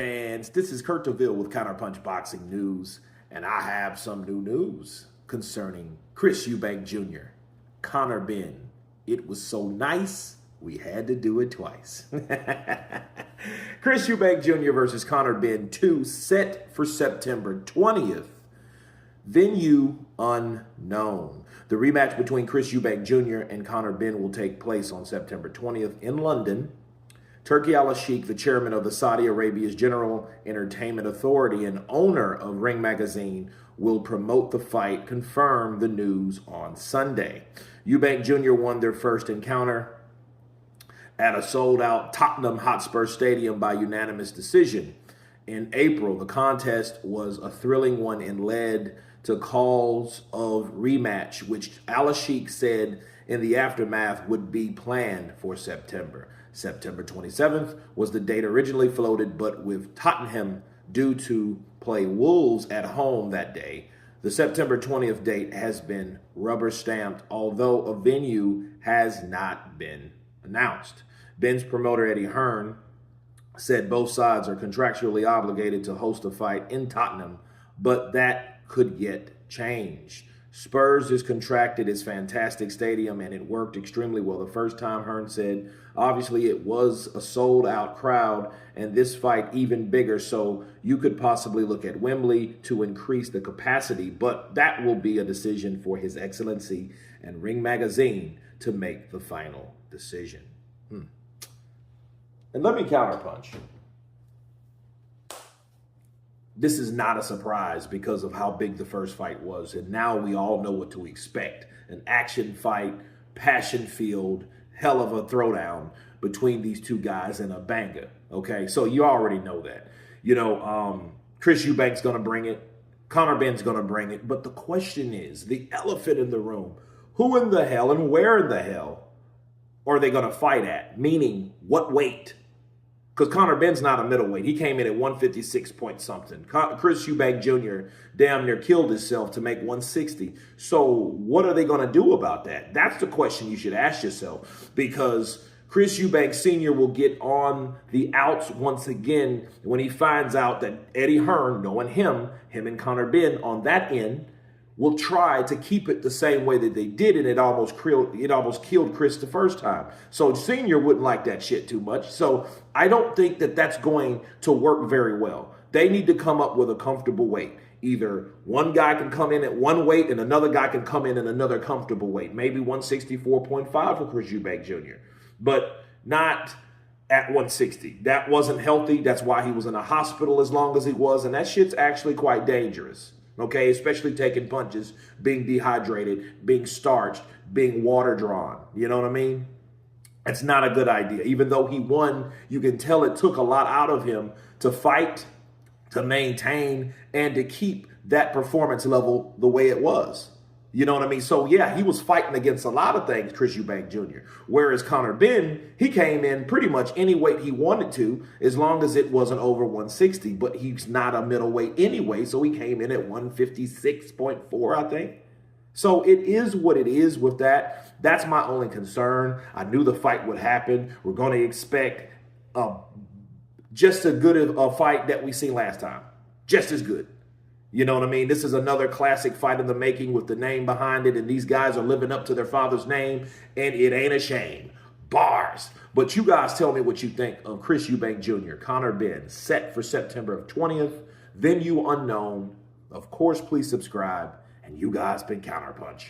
fans? This is Kurt DeVille with Counterpunch Boxing News, and I have some new news concerning Chris Eubank Jr., Conor Benn. It was so nice, we had to do it twice. Chris Eubank Jr. versus Conor Benn 2 set for September 20th. Venue unknown. The rematch between Chris Eubank Jr. and Conor Benn will take place on September 20th in London. Turki Al-Sheikh, the chairman of the Saudi Arabia's General Entertainment Authority and owner of Ring Magazine, will promote the fight, confirmed the news on Sunday. Eubank Jr. won their first encounter at a sold-out Tottenham Hotspur Stadium by unanimous decision. In April, the contest was a thrilling one and led to calls of rematch, which Al-Sheikh said in the aftermath would be planned for September. September 27th was the date originally floated, but with Tottenham due to play Wolves at home that day, the September 20th date has been rubber stamped, although a venue has not been announced. Benn's promoter Eddie Hearn said both sides are contractually obligated to host a fight in Tottenham, but that could yet change. Spurs is contracted its fantastic stadium, and it worked extremely well the first time, Hearn said. Obviously, it was a sold-out crowd, and this fight even bigger, so you could possibly look at Wembley to increase the capacity, but that will be a decision for His Excellency and Ring Magazine to make the final decision. And let me counterpunch. This is not a surprise because of how big the first fight was. And now we all know what to expect. An action fight, passion-filled, hell of a throwdown between these two guys and a banger. Okay, so you already know that. Chris Eubank's going to bring it. Conor Benn's going to bring it. But the question is, the elephant in the room, who in the hell and where in the hell are they going to fight at? Meaning, what weight? Because Conor Benn's not a middleweight. He came in at 156 point something. Chris Eubank Jr. damn near killed himself to make 160. So what are they going to do about that? That's the question you should ask yourself, because Chris Eubank Sr. will get on the outs once again when he finds out that Eddie Hearn, knowing him and Conor Benn on that end, will try to keep it the same way that they did, and it almost killed Chris the first time. So Senior wouldn't like that shit too much. So I don't think that that's going to work very well. They need to come up with a comfortable weight. Either one guy can come in at one weight and another guy can come in at another comfortable weight. Maybe 164.5 for Chris Eubank Jr., but not at 160. That wasn't healthy. That's why he was in a hospital as long as he was, and that shit's actually quite dangerous. Okay, especially taking punches, being dehydrated, being starched, being water drawn. You know what I mean? It's not a good idea. Even though he won, you can tell it took a lot out of him to fight, to maintain, and to keep that performance level the way it was. You know what I mean? So, yeah, he was fighting against a lot of things, Chris Eubank Jr. Whereas Conor Benn, he came in pretty much any weight he wanted to, as long as it wasn't over 160. But he's not a middleweight anyway, so he came in at 156.4, I think. So it is what it is with that. That's my only concern. I knew the fight would happen. We're going to expect just as good a fight that we seen last time. Just as good. You know what I mean? This is another classic fight in the making with the name behind it, and these guys are living up to their father's name, and it ain't a shame. Bars. But you guys tell me what you think of Chris Eubank Jr., Conor Benn, set for September 20th, venue unknown. Of course, please subscribe, and you guys been Counterpunch.